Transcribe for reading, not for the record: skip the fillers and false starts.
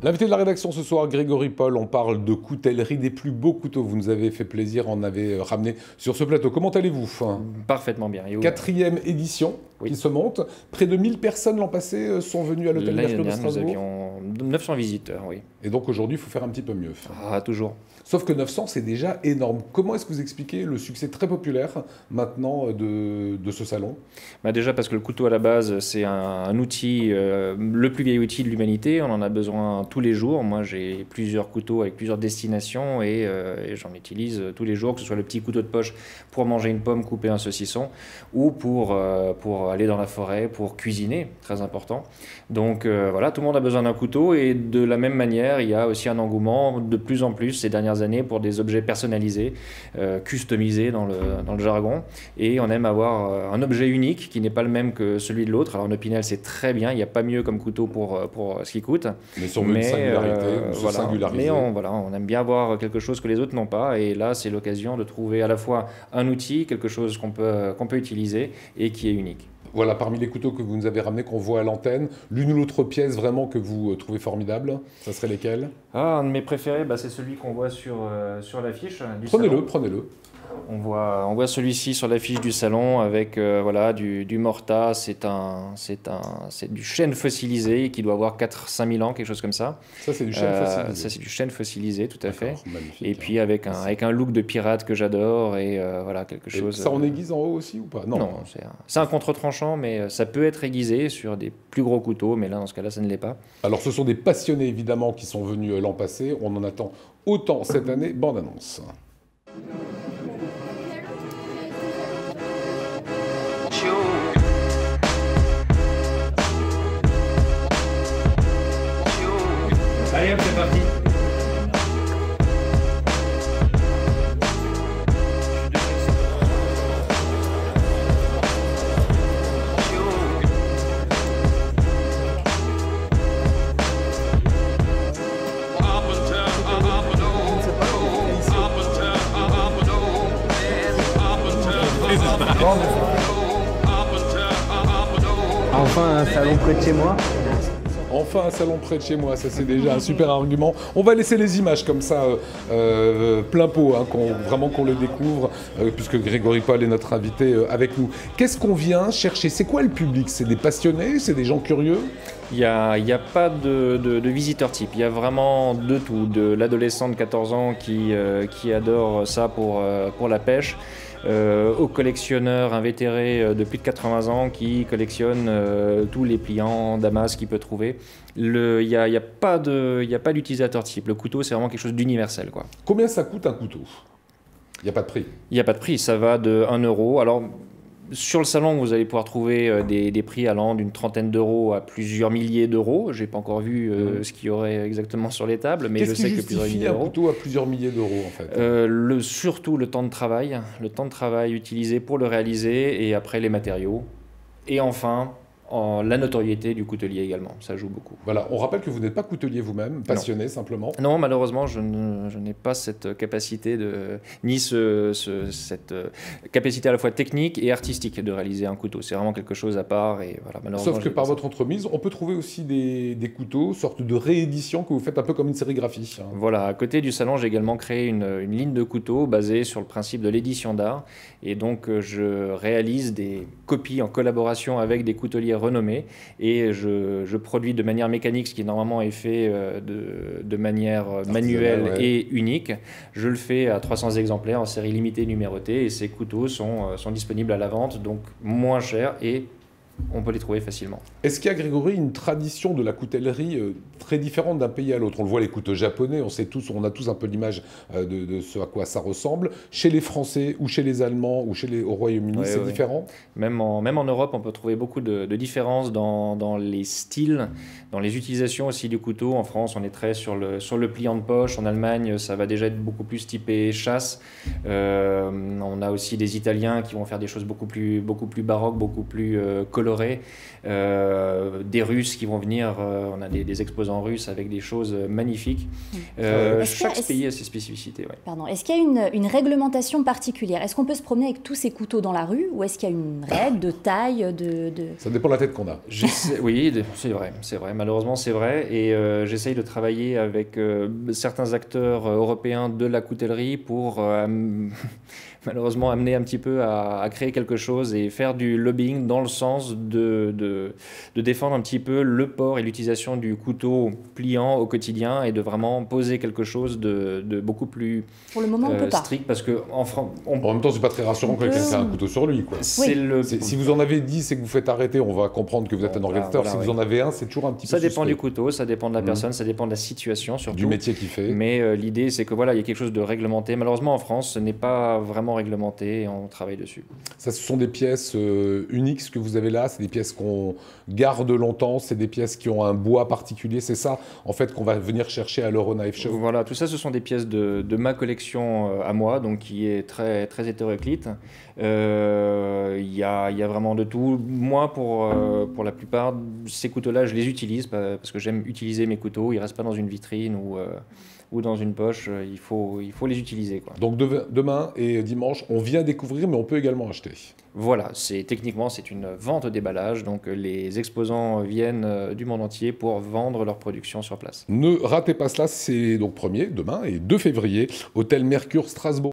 L'invité de la rédaction ce soir, Grégory Paul, on parle de coutellerie, des plus beaux couteaux. Vous nous avez fait plaisir, en avez ramené sur ce plateau. Comment allez-vous? Parfaitement bien. Et Quatrième édition qui se monte. Près de 1000 personnes l'an passé sont venues à l'hôtel Mercure de Strasbourg. Nous avions 900 visiteurs, oui. Et donc aujourd'hui, il faut faire un petit peu mieux. Ah, toujours. Sauf que 900, c'est déjà énorme. Comment est-ce que vous expliquez le succès très populaire maintenant de ce salon? Déjà parce que le couteau à la base, c'est un outil, le plus vieil outil de l'humanité. On en a besoin tous les jours. Moi, j'ai plusieurs couteaux avec plusieurs destinations et j'en utilise tous les jours, que ce soit le petit couteau de poche pour manger une pomme, couper un saucisson, ou pour aller dans la forêt, pour cuisiner, très important. Donc voilà, tout le monde a besoin d'un couteau et de la même manière, il y a aussi un engouement de plus en plus ces dernières années pour des objets personnalisés, customisés dans le jargon. Et on aime avoir un objet unique qui n'est pas le même que celui de l'autre. Alors un Opinel, c'est très bien, il n'y a pas mieux comme couteau pour ce qu'il coûte. Mais sur une singularité, voilà, singulariser. Mais on aime bien avoir quelque chose que les autres n'ont pas. Et là, c'est l'occasion de trouver à la fois un outil, quelque chose qu'on peut utiliser et qui est unique. Voilà, parmi les couteaux que vous nous avez ramenés, qu'on voit à l'antenne, l'une ou l'autre pièce vraiment que vous trouvez formidable, ça serait lesquelles? Un de mes préférés, c'est celui qu'on voit sur l'affiche du salon. Prenez-le. On voit celui-ci sur l'affiche du salon avec voilà, du Morta. C'est du chêne fossilisé qui doit avoir 4-5 000 ans, quelque chose comme ça. Ça, c'est du chêne fossilisé. Ça, c'est du chêne fossilisé, tout à fait. Magnifique. Et puis avec un look de pirate que j'adore et voilà, quelque chose. Ça en aiguise en haut aussi ou pas? Non, c'est un contre-tranchant, mais ça peut être aiguisé sur des plus gros couteaux, mais là, dans ce cas-là, ça ne l'est pas. Alors, ce sont des passionnés, évidemment, qui sont venus l'an passé. On en attend autant cette année. Bande annonce. Allez hop, c'est parti. Enfin un salon près de chez moi. Enfin un salon près de chez moi, ça c'est déjà un super argument. On va laisser les images comme ça, plein pot, hein, vraiment qu'on le découvre, puisque Grégory Paul est notre invité avec nous. Qu'est-ce qu'on vient chercher? C'est quoi le public? C'est des passionnés? C'est des gens curieux? Il n'y a pas de visiteur type, il y a vraiment de tout, de l'adolescent de 14 ans qui adore ça pour la pêche, aux collectionneurs invétérés de plus de 80 ans qui collectionnent tous les pliants Damas qu'il peut trouver. Il n'y a pas d'utilisateur type, le couteau c'est vraiment quelque chose d'universel, quoi. Combien ça coûte un couteau? Il n'y a pas de prix? Il n'y a pas de prix, ça va de 1 euro. Alors, sur le salon, vous allez pouvoir trouver des prix allant d'une trentaine d'euros à plusieurs milliers d'euros. Je n'ai pas encore vu ce qu'il y aurait exactement sur les tables, mais je sais que plusieurs milliers d'euros. Qu'est-ce qui justifie un couteau à plusieurs milliers d'euros, en fait? Surtout le temps de travail utilisé pour le réaliser, et après les matériaux. Et enfin, la notoriété du coutelier également, ça joue beaucoup. Voilà, on rappelle que vous n'êtes pas coutelier vous-même, passionné simplement. Non, malheureusement, je n'ai pas cette capacité, cette capacité à la fois technique et artistique de réaliser un couteau. C'est vraiment quelque chose à part. Et voilà, malheureusement, sauf que par votre entremise, on peut trouver aussi des couteaux, sorte de réédition que vous faites un peu comme une sérigraphie. Voilà, à côté du salon, j'ai également créé une ligne de couteaux basée sur le principe de l'édition d'art. Et donc, je réalise des copies en collaboration avec des couteliers renommés et je produis de manière mécanique, ce qui normalement est fait de manière manuelle et unique. Je le fais à 300 exemplaires en série limitée numérotée et ces couteaux sont disponibles à la vente, donc moins chers et on peut les trouver facilement. Est-ce qu'il y a, Grégory, une tradition de la coutellerie très différente d'un pays à l'autre? On le voit, les couteaux japonais, on a tous un peu l'image de ce à quoi ça ressemble. Chez les Français ou chez les Allemands ou au Royaume-Uni, c'est différent? Même en Europe, on peut trouver beaucoup de différences dans les styles, dans les utilisations aussi du couteau. En France, on est très sur le pliant de poche. En Allemagne, ça va déjà être beaucoup plus typé chasse. On a aussi des Italiens qui vont faire des choses beaucoup plus baroques, beaucoup plus colorées colorés, des Russes qui vont venir, on a des exposants russes avec des choses magnifiques. Chaque pays a ses spécificités. Ouais. Pardon. Est-ce qu'il y a une réglementation particulière? Est-ce qu'on peut se promener avec tous ces couteaux dans la rue ou est-ce qu'il y a une règle de taille Ça dépend de la tête qu'on a. Oui, c'est vrai. Malheureusement, c'est vrai. Et j'essaye de travailler avec certains acteurs européens de la coutellerie pour malheureusement amener un petit peu à créer quelque chose et faire du lobbying dans le sens de défendre un petit peu le port et l'utilisation du couteau pliant au quotidien et de vraiment poser quelque chose de beaucoup plus Pour le moment, on peut pas. strict parce que en même temps, c'est pas très rassurant que quelqu'un ait un couteau sur lui, quoi. Si vous en avez 10 et que vous faites arrêter, on va comprendre que vous êtes un organisateur. Si vous en avez un, c'est toujours un petit peu Ça dépend suspect. du couteau, ça dépend de la personne, ça dépend de la situation surtout. Du métier qu'il fait. Mais l'idée, c'est que voilà, il y a quelque chose de réglementé. Malheureusement, en France, ce n'est pas vraiment réglementé et on travaille dessus. Ça, ce sont des pièces uniques, ce que vous avez là. C'est des pièces qu'on garde longtemps. C'est des pièces qui ont un bois particulier. C'est ça, en fait, qu'on va venir chercher à l'Euroknife Show. Voilà, tout ça, ce sont des pièces de ma collection à moi, donc qui est très, très hétéroclite. Il y a vraiment de tout. Moi, pour la plupart, ces couteaux-là, je les utilise parce que j'aime utiliser mes couteaux. Ils ne restent pas dans une vitrine ou dans une poche. Il faut les utiliser, quoi. Donc demain et dimanche, on vient découvrir, mais on peut également acheter. Voilà, techniquement, c'est une vente déballage. Donc les exposants viennent du monde entier pour vendre leur production sur place. Ne ratez pas cela, c'est donc 1er, demain, et 2 février, Hôtel Mercure Strasbourg.